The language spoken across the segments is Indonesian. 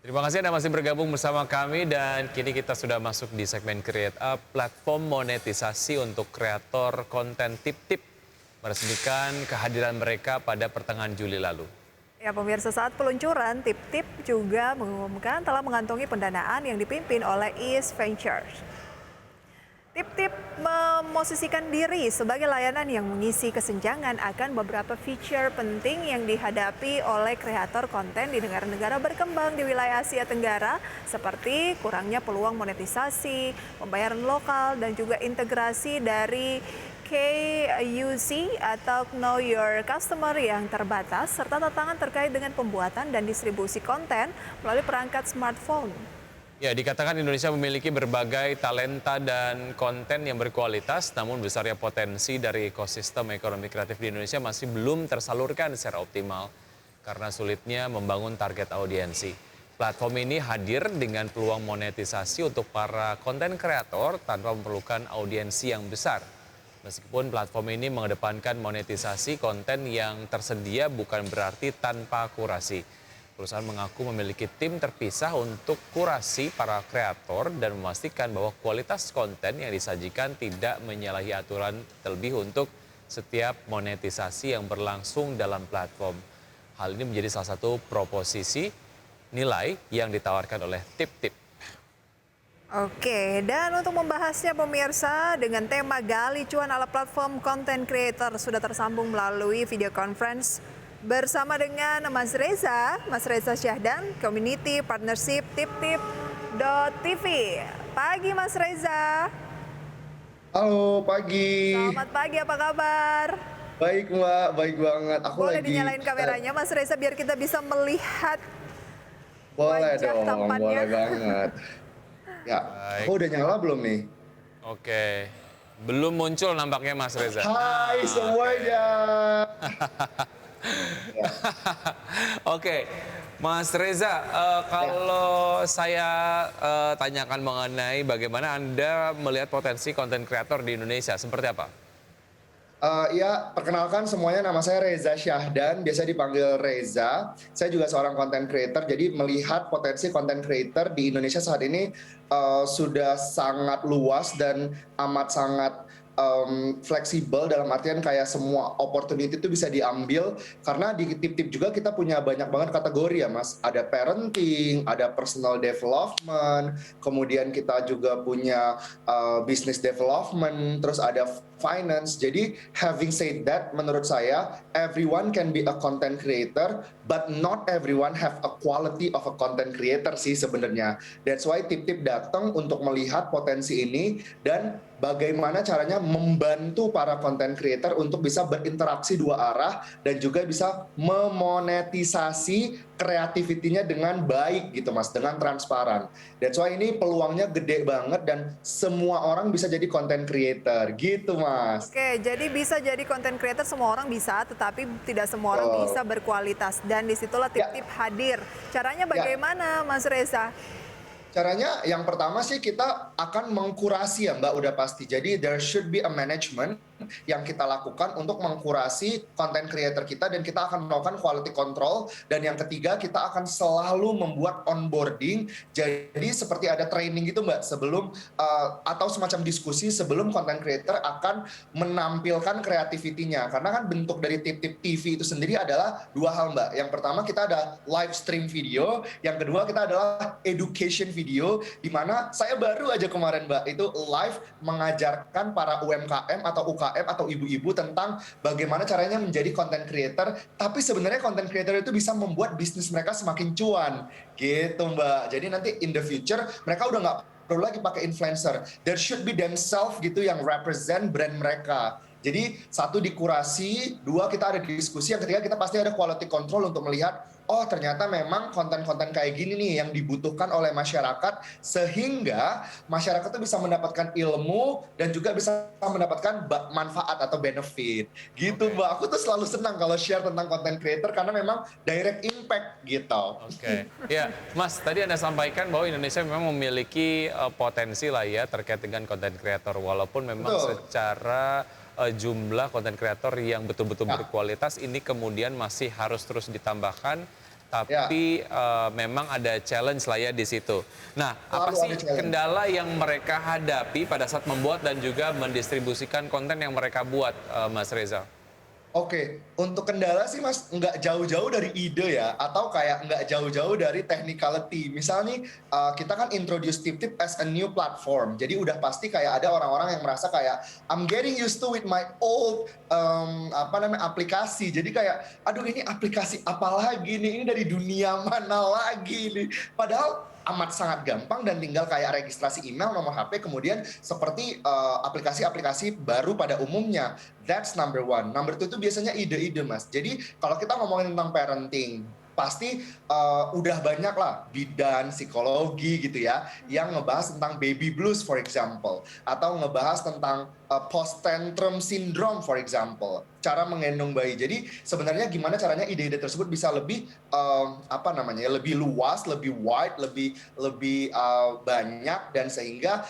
Terima kasih Anda masih bergabung bersama kami dan kini kita sudah masuk di segmen Create Up, platform monetisasi untuk kreator konten Tip-Tip meresmikan kehadiran mereka pada pertengahan Juli lalu. Ya pemirsa, saat peluncuran, Tip-Tip juga mengumumkan telah mengantongi pendanaan yang dipimpin oleh East Ventures. Tip-Tip memosisikan diri sebagai layanan yang mengisi kesenjangan akan beberapa feature penting yang dihadapi oleh kreator konten di negara-negara berkembang di wilayah Asia Tenggara, seperti kurangnya peluang monetisasi, pembayaran lokal, dan juga integrasi dari KUC atau Know Your Customer yang terbatas, serta tantangan terkait dengan pembuatan dan distribusi konten melalui perangkat smartphone. Ya, dikatakan Indonesia memiliki berbagai talenta dan konten yang berkualitas, namun besarnya potensi dari ekosistem ekonomi kreatif di Indonesia masih belum tersalurkan secara optimal karena sulitnya membangun target audiensi. Platform ini hadir dengan peluang monetisasi untuk para konten kreator tanpa memerlukan audiensi yang besar. Meskipun platform ini mengedepankan monetisasi konten yang tersedia bukan berarti tanpa kurasi. Perusahaan mengaku memiliki tim terpisah untuk kurasi para kreator dan memastikan bahwa kualitas konten yang disajikan tidak menyalahi aturan, terlebih untuk setiap monetisasi yang berlangsung dalam platform. Hal ini menjadi salah satu proposisi nilai yang ditawarkan oleh Tip-Tip. Oke, dan untuk membahasnya pemirsa dengan tema gali cuan ala platform content creator sudah tersambung melalui video conference bersama dengan Mas Reza Syahdan, Community Partnership Tip-Tip.tv. Pagi Mas Reza. Halo, pagi. Selamat pagi, apa kabar? Baik Mbak, baik banget. Boleh dinyalain kameranya Mas Reza biar kita bisa melihat boleh wajah dong, tampannya. boleh banget. Ya, Baik. aku udah nyala belum nih? Oke, belum muncul nampaknya Mas Reza. Hai semuanya. Oke, Mas Reza, kalau saya tanyakan mengenai bagaimana Anda melihat potensi konten kreator di Indonesia, seperti apa? Ya, perkenalkan semuanya, nama saya Reza Syahdan, biasa dipanggil Reza. Saya juga seorang content creator, jadi melihat potensi content creator di Indonesia saat ini sudah sangat luas dan amat sangat fleksibel, dalam artian kayak semua opportunity itu bisa diambil, karena di Tip-Tip juga kita punya banyak banget kategori ya Mas. Ada parenting, ada personal development, kemudian kita juga punya business development, terus ada finance. Jadi having said that, menurut saya everyone can be a content creator, but not everyone have a quality of a content creator sih sebenarnya. That's why Tip-Tip datang untuk melihat potensi ini dan bagaimana caranya membantu para content creator untuk bisa berinteraksi dua arah dan juga bisa memonetisasi kreativitinya dengan baik gitu Mas, dengan transparan. That's why ini peluangnya gede banget dan semua orang bisa jadi content creator gitu Mas. Oke, jadi bisa jadi content creator, semua orang bisa, tetapi tidak semua orang bisa berkualitas. Dan disitulah Tip-Tip hadir. Caranya bagaimana Mas Reza? Caranya yang pertama sih kita akan mengkurasi ya Mbak, udah pasti. Jadi there should be a management yang kita lakukan untuk mengkurasi content creator kita dan kita akan melakukan quality control. Dan yang ketiga kita akan selalu membuat onboarding. Jadi seperti ada training gitu Mbak sebelum atau semacam diskusi sebelum content creator akan menampilkan kreativitinya. Karena kan bentuk dari Tip-Tip TV itu sendiri adalah dua hal Mbak. Yang pertama kita ada live stream video, yang kedua kita adalah education video, di mana saya baru aja kemarin Mbak itu live mengajarkan para UMKM atau UKM atau ibu-ibu tentang bagaimana caranya menjadi content creator, tapi sebenarnya content creator itu bisa membuat bisnis mereka semakin cuan gitu Mbak. Jadi nanti in the future mereka udah nggak perlu lagi pakai influencer, there should be themselves gitu yang represent brand mereka. Jadi satu dikurasi, dua kita ada diskusi, yang ketiga kita pasti ada quality control untuk melihat oh ternyata memang konten-konten kayak gini nih yang dibutuhkan oleh masyarakat, sehingga masyarakat tuh bisa mendapatkan ilmu dan juga bisa mendapatkan manfaat atau benefit gitu Mbak. Aku tuh selalu senang kalau share tentang content creator karena memang direct impact gitu. Oke, ya Mas, tadi Anda sampaikan bahwa Indonesia memang memiliki potensi lah ya terkait dengan content creator, walaupun memang secara jumlah konten kreator yang betul-betul berkualitas ini kemudian masih harus terus ditambahkan Ya, tapi memang ada challenge lah ya di situ. Nah, apa selalu sih ada challenge. kendala yang mereka hadapi pada saat membuat dan juga mendistribusikan konten yang mereka buat, Mas Reza? Oke, untuk kendala sih Mas, nggak jauh-jauh dari ide ya, atau kayak nggak jauh-jauh dari technicality. Misal nih, kita kan introduce Tip-Tip as a new platform, jadi udah pasti kayak ada orang-orang yang merasa kayak, I'm getting used to with my old, aplikasi. Jadi kayak, aduh ini aplikasi apa lagi nih, ini dari dunia mana lagi nih. Padahal amat sangat gampang dan tinggal kayak registrasi email, nomor HP, kemudian seperti aplikasi-aplikasi baru pada umumnya. That's number one. Number two itu biasanya ide-ide, Mas. Jadi kalau kita ngomongin tentang parenting, pasti udah banyak lah bidan, psikologi gitu ya, yang ngebahas tentang baby blues for example, atau ngebahas tentang post tantrum syndrome for example, cara menggendong bayi. Jadi sebenarnya gimana caranya ide-ide tersebut bisa lebih lebih luas, lebih wide, lebih banyak, dan sehingga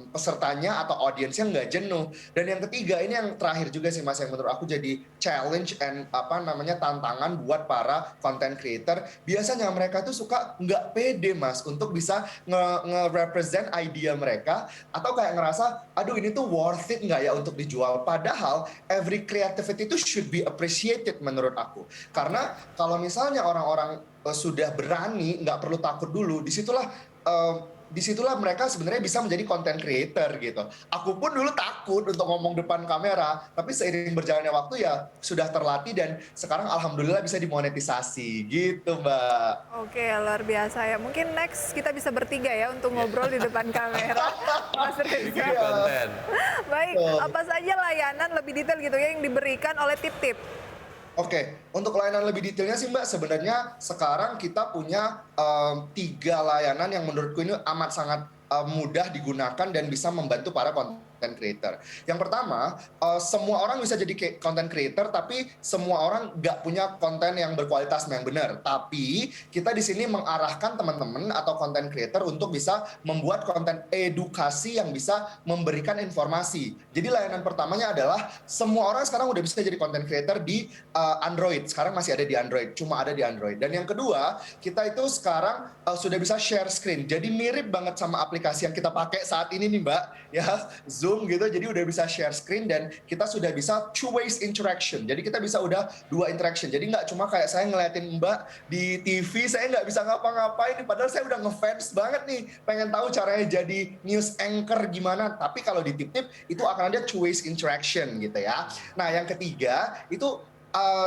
pesertanya atau audiensnya nggak jenuh. Dan yang ketiga ini yang terakhir juga sih Mas, yang menurut aku jadi challenge and tantangan buat para content creator. Biasanya mereka tuh suka nggak pede Mas untuk bisa nge-represent idea mereka, atau kayak ngerasa aduh ini tuh worth it nggak ya untuk dijual. Padahal every creativity itu should be appreciated menurut aku. Karena kalau misalnya orang-orang sudah berani, nggak perlu takut dulu, disitulah mereka sebenarnya bisa menjadi content creator gitu. Aku pun dulu takut untuk ngomong depan kamera, tapi seiring berjalannya waktu ya sudah terlatih dan sekarang alhamdulillah bisa dimonetisasi gitu, Mbak. Oke, luar biasa ya. Mungkin next kita bisa bertiga ya untuk ngobrol di depan kamera, Mas Reza. Iya. Konten. Baik, apa saja layanan lebih detail gitu ya yang diberikan oleh Tip-Tip? Oke, untuk layanan lebih detailnya sih Mbak, sebenarnya sekarang kita punya 3 layanan yang menurutku ini amat sangat mudah digunakan dan bisa membantu para content creator. Yang pertama, semua orang bisa jadi content creator, tapi semua orang nggak punya konten yang berkualitas yang benar. Tapi kita di sini mengarahkan teman-teman atau content creator untuk bisa membuat konten edukasi yang bisa memberikan informasi. Jadi layanan pertamanya adalah semua orang sekarang udah bisa jadi content creator di Android. Sekarang masih ada di Android, cuma ada di Android. Dan yang kedua, kita itu sekarang sudah bisa share screen. Jadi mirip banget sama aplikasi yang kita pakai saat ini nih Mbak, ya Zoom gitu. Jadi udah bisa share screen dan kita sudah bisa two ways interaction. Jadi kita bisa udah 2 interaction. Jadi nggak cuma kayak saya ngeliatin Mbak di TV, saya nggak bisa ngapa-ngapain. Padahal saya udah ngefans banget nih, pengen tahu caranya jadi news anchor gimana. Tapi kalau di Tip-Tip itu akan ada two ways interaction gitu ya. Nah yang ketiga itu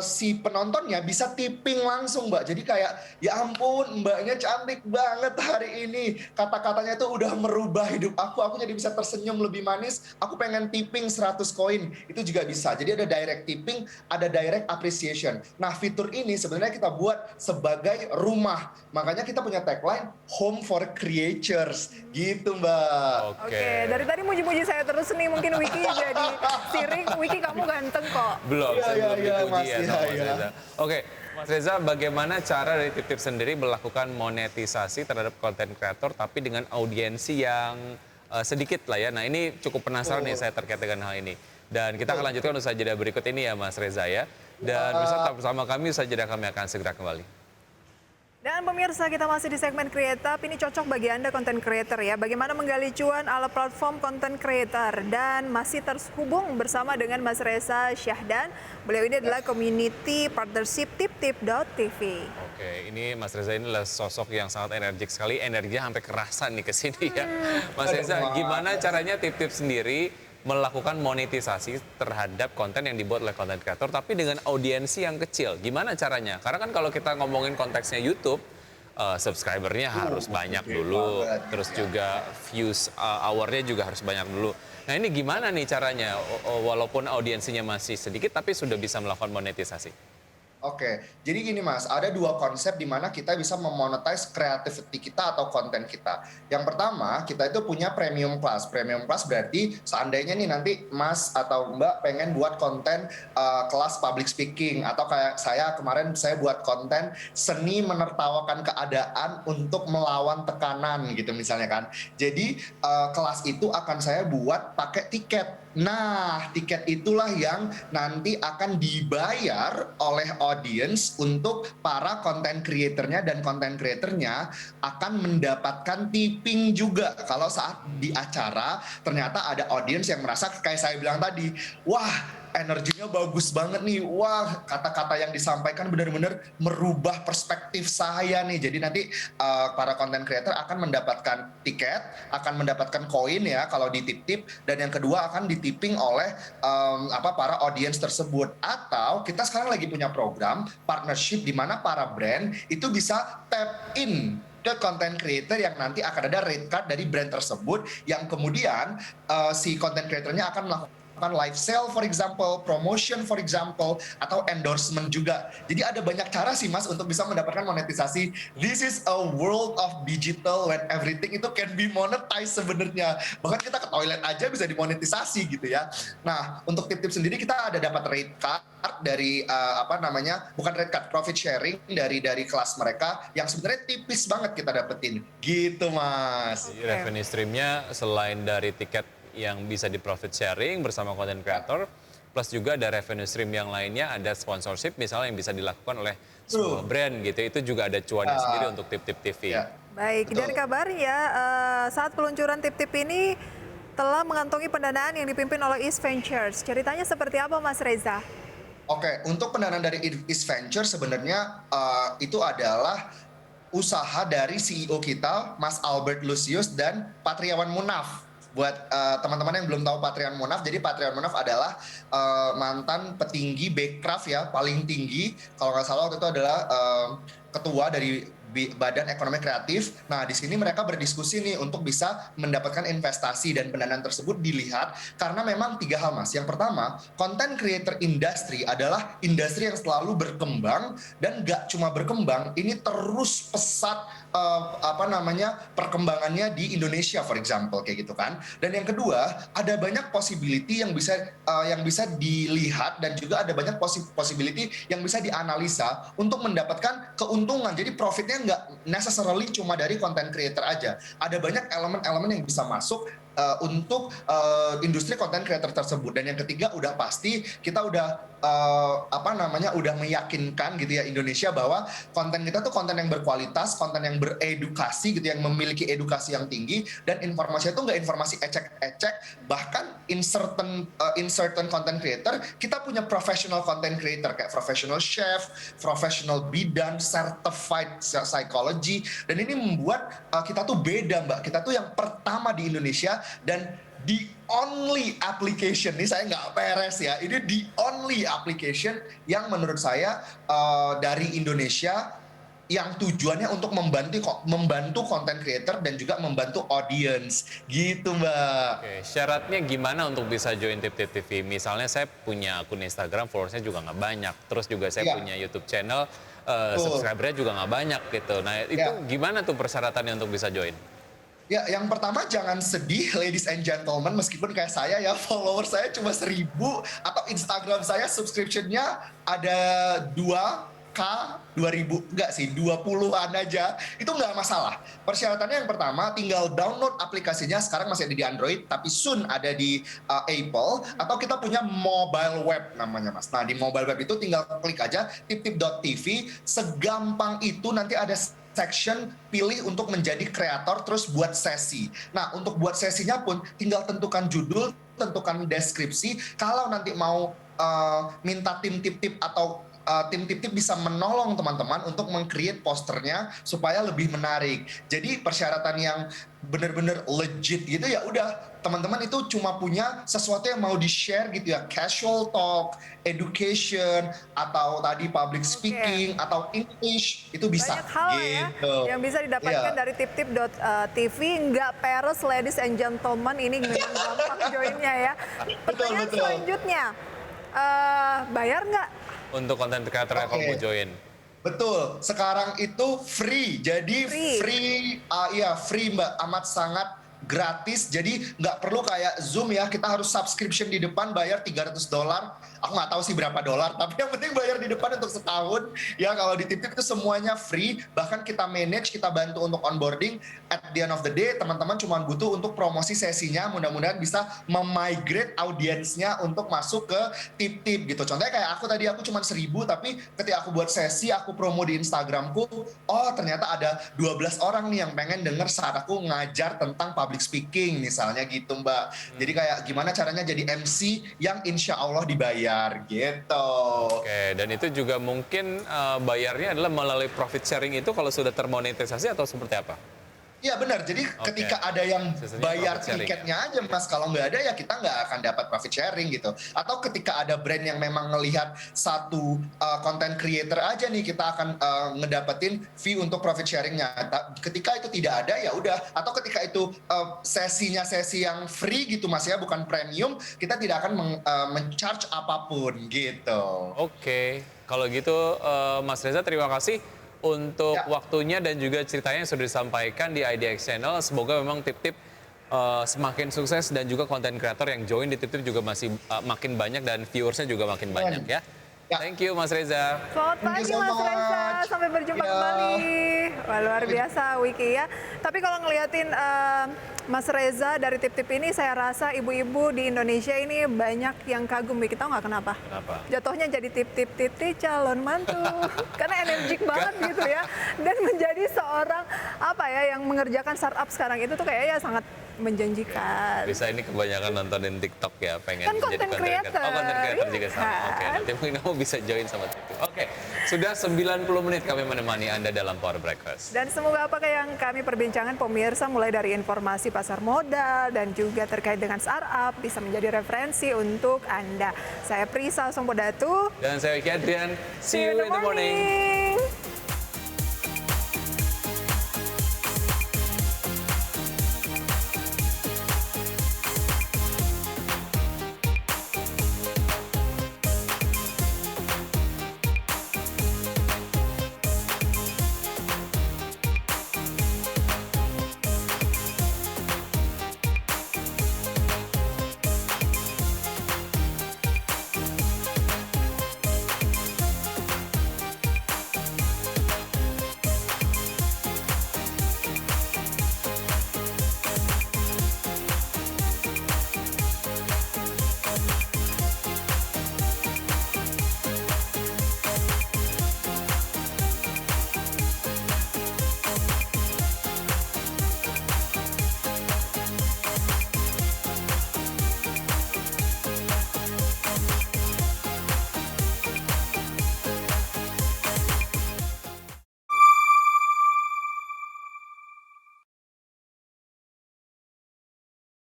si penontonnya bisa tipping langsung Mbak. Jadi kayak ya ampun Mbaknya cantik banget hari ini, kata-katanya tuh udah merubah hidup aku jadi bisa tersenyum lebih manis, aku pengen tipping 100 koin, itu juga bisa. Jadi ada direct tipping, ada direct appreciation. Nah fitur ini sebenarnya kita buat sebagai rumah, makanya kita punya tagline home for creators gitu Mbak. Oke, dari tadi muji-muji saya terus nih, mungkin Wiki jadi sirik. Wiki kamu ganteng kok. Belum, Iya, saya iya, belum iya, dipuji Mas, ya iya, sama Mas iya. Reza. Oke, Mas Reza, bagaimana cara dari Tip-Tip sendiri melakukan monetisasi terhadap konten kreator tapi dengan audiensi yang sedikit lah ya. Nah ini cukup penasaran nih saya terkait dengan hal ini. Dan kita akan lanjutkan usaha jeda berikut ini ya Mas Reza ya. Dan tetap bersama kami, usaha jeda kami akan segera kembali. Dan pemirsa, kita masih di segmen Creator. Ini cocok bagi Anda content creator ya. Bagaimana menggali cuan ala platform content creator. Dan masih terhubung bersama dengan Mas Reza Syahdan. Beliau ini adalah community partnership tiptip.tv. Oke, ini Mas Reza ini adalah sosok yang sangat energik sekali. Energinya sampai kerasa nih ke sini ya. Mas Reza, gimana caranya Tip-Tip sendiri melakukan monetisasi terhadap konten yang dibuat oleh content creator tapi dengan audiensi yang kecil? Gimana caranya? Karena kan kalau kita ngomongin konteksnya YouTube, subscribernya harus banyak dulu, terus juga views hour-nya juga harus banyak dulu. Nah ini gimana nih caranya, walaupun audiensinya masih sedikit tapi sudah bisa melakukan monetisasi? Oke, jadi gini Mas, ada 2 konsep di mana kita bisa memonetize creativity kita atau konten kita. Yang pertama, kita itu punya premium class. Premium class berarti seandainya nih nanti Mas atau Mbak pengen buat konten kelas public speaking, atau kayak saya kemarin saya buat konten seni menertawakan keadaan untuk melawan tekanan gitu misalnya kan. Jadi kelas itu akan saya buat pakai tiket. Nah, tiket itulah yang nanti akan dibayar oleh audience untuk para content creator-nya, dan content creator-nya akan mendapatkan tipping juga kalau saat di acara ternyata ada audience yang merasa kayak saya bilang tadi, wah energinya bagus banget nih, wah kata-kata yang disampaikan benar-benar merubah perspektif saya nih. Jadi nanti para content creator akan mendapatkan tiket, akan mendapatkan koin ya kalau di tip-tip, dan yang kedua akan ditipping oleh para audience tersebut. Atau kita sekarang lagi punya program partnership di mana para brand itu bisa tap in ke content creator yang nanti akan ada rate card dari brand tersebut, yang kemudian si content creatornya akan melakukan live sale for example, promotion for example, atau endorsement juga. Jadi ada banyak cara sih Mas untuk bisa mendapatkan monetisasi. This is a world of digital when everything itu can be monetized sebenarnya. Bahkan kita ke toilet aja bisa dimonetisasi gitu ya. Nah, untuk tip-tip sendiri kita ada dapat rate card dari bukan rate card, profit sharing dari kelas mereka yang sebenarnya tipis banget kita dapetin. Gitu Mas. Jadi revenue streamnya selain dari tiket yang bisa di profit sharing bersama content creator, plus juga ada revenue stream yang lainnya, ada sponsorship misalnya yang bisa dilakukan oleh sebuah brand gitu, itu juga ada cuannya sendiri untuk tip-tip TV. Baik, dan kabar ya saat peluncuran tip-tip ini telah mengantongi pendanaan yang dipimpin oleh East Ventures. Ceritanya seperti apa Mas Reza? Oke, untuk pendanaan dari East Ventures sebenarnya itu adalah usaha dari CEO kita, Mas Albert Lucius dan Patriawan Munaf. Buat teman-teman yang belum tahu Patriawan Munaf, jadi Patriawan Munaf adalah mantan petinggi Bekraf ya, paling tinggi. Kalau nggak salah waktu itu adalah ketua dari Badan Ekonomi Kreatif. Nah, di sini mereka berdiskusi nih untuk bisa mendapatkan investasi, dan pendanaan tersebut dilihat karena memang 3 hal Mas. Yang pertama, content creator industry adalah industri yang selalu berkembang, dan nggak cuma berkembang, ini terus pesat perkembangannya di Indonesia for example kayak gitu kan. Dan yang kedua, ada banyak possibility yang bisa dilihat, dan juga ada banyak possibility yang bisa dianalisa untuk mendapatkan keuntungan. Jadi profitnya nggak necessarily cuma dari content creator aja. Ada banyak elemen-elemen yang bisa masuk untuk industri content creator tersebut. Dan yang ketiga, udah pasti kita udah udah meyakinkan gitu ya Indonesia bahwa konten kita tuh konten yang berkualitas, konten yang beredukasi gitu, yang memiliki edukasi yang tinggi, dan informasinya tuh nggak informasi ecek-ecek. Bahkan in certain content creator kita punya professional content creator kayak professional chef, professional bidan, certified psychology, dan ini membuat kita tuh beda Mbak. Kita tuh yang pertama di Indonesia, dan the only application, ini saya nggak peres ya, ini the only application yang menurut saya dari Indonesia yang tujuannya untuk membantu content creator dan juga membantu audience gitu Mbak. Oke, syaratnya gimana untuk bisa join Tip-Tip TV? Misalnya saya punya akun Instagram, followersnya juga nggak banyak, terus juga saya punya YouTube channel, subscribernya juga nggak banyak gitu. Nah itu gimana tuh persyaratannya untuk bisa join? Ya, yang pertama jangan sedih ladies and gentlemen, meskipun kayak saya ya follower saya cuma 1000, atau Instagram saya subscription-nya ada 2K, 2000, enggak sih, 20-an aja, itu nggak masalah. Persyaratannya yang pertama, tinggal download aplikasinya, sekarang masih ada di Android, tapi soon ada di Apple, atau kita punya mobile web namanya Mas. Nah, di mobile web itu tinggal klik aja tiptip.tv, segampang itu nanti ada section pilih untuk menjadi kreator, terus buat sesi. Nah, untuk buat sesinya pun tinggal tentukan judul, tentukan deskripsi. Kalau nanti mau minta tim tip-tip atau tim tip-tip bisa menolong teman-teman untuk meng-create posternya supaya lebih menarik. Jadi persyaratan yang benar-benar legit gitu ya udah, teman-teman itu cuma punya sesuatu yang mau di-share gitu ya, casual talk, education, atau tadi public speaking, atau English, itu bisa. Banyak hal gitu. ya yang bisa didapatkan dari tiptip.tv. Nggak peres ladies and gentlemen, ini memang gampang joinnya ya. Pertanyaan selanjutnya, bayar nggak? Untuk konten creator yang mau join. Betul, sekarang itu free, jadi free Mbak, amat sangat gratis, jadi nggak perlu kayak Zoom ya, kita harus subscription di depan bayar $300. Aku nggak tahu sih berapa dolar, tapi yang penting bayar di depan untuk setahun. Ya kalau di Tip Tip itu semuanya free, bahkan kita manage, kita bantu untuk onboarding. At the end of the day, teman-teman cuma butuh untuk promosi sesinya, mudah-mudahan bisa memigrate audiensnya untuk masuk ke Tip Tip gitu. Contohnya kayak aku cuma 1.000, tapi ketika aku buat sesi, aku promo di Instagramku, oh ternyata ada 12 orang nih yang pengen denger saat aku ngajar tentang public speaking misalnya gitu Mbak. Jadi kayak gimana caranya jadi MC yang insya Allah dibayar gitu. Oke, dan itu juga mungkin bayarnya adalah melalui profit sharing itu kalau sudah termonetisasi atau seperti apa? Iya benar, jadi ketika ada yang Sistemnya bayar profit sharing. tiketnya aja Mas, kalau nggak ada ya kita nggak akan dapat profit sharing gitu. Atau ketika ada brand yang memang ngelihat satu content creator aja nih, kita akan ngedapetin fee untuk profit sharingnya. Ketika itu tidak ada ya udah, atau ketika itu sesinya sesi yang free gitu Mas ya, bukan premium, kita tidak akan men-charge apapun gitu. Oke, kalau gitu Mas Reza terima kasih untuk Ya. waktunya dan juga ceritanya yang sudah disampaikan di IDX Channel. Semoga memang Tip Tip semakin sukses dan juga konten kreator yang join di Tip Tip juga masih makin banyak dan viewersnya juga makin banyak ya. Ya. Thank you Mas Reza. Selamat Thank you pagi so Mas Reza, much. sampai berjumpa Ya. kembali. Wah, luar biasa Wiki ya. Tapi kalau ngeliatin Mas Reza dari Tip Tip ini, saya rasa ibu-ibu di Indonesia ini banyak yang kagum Wiki, tahu nggak kenapa? Kenapa? Jatuhnya jadi tip calon mantu, karena energik banget gitu ya. Dan menjadi seorang apa ya yang mengerjakan startup sekarang itu tuh kayaknya sangat menjanjikan. Bisa ini kebanyakan nontonin TikTok ya, pengen Kan jadi content creator. Oh, content creator juga sama. Iya Oke, kan? nanti mungkin kamu bisa join sama Tip Tip. Oke, sudah 90 menit kami menemani Anda dalam Power Breakfast. Dan semoga apa yang kami perbincangkan pemirsa mulai dari informasi pasar modal dan juga terkait dengan startup bisa menjadi referensi untuk Anda. Saya Prisa Sompodatu. Dan saya Wiki Adrian, see you in the morning.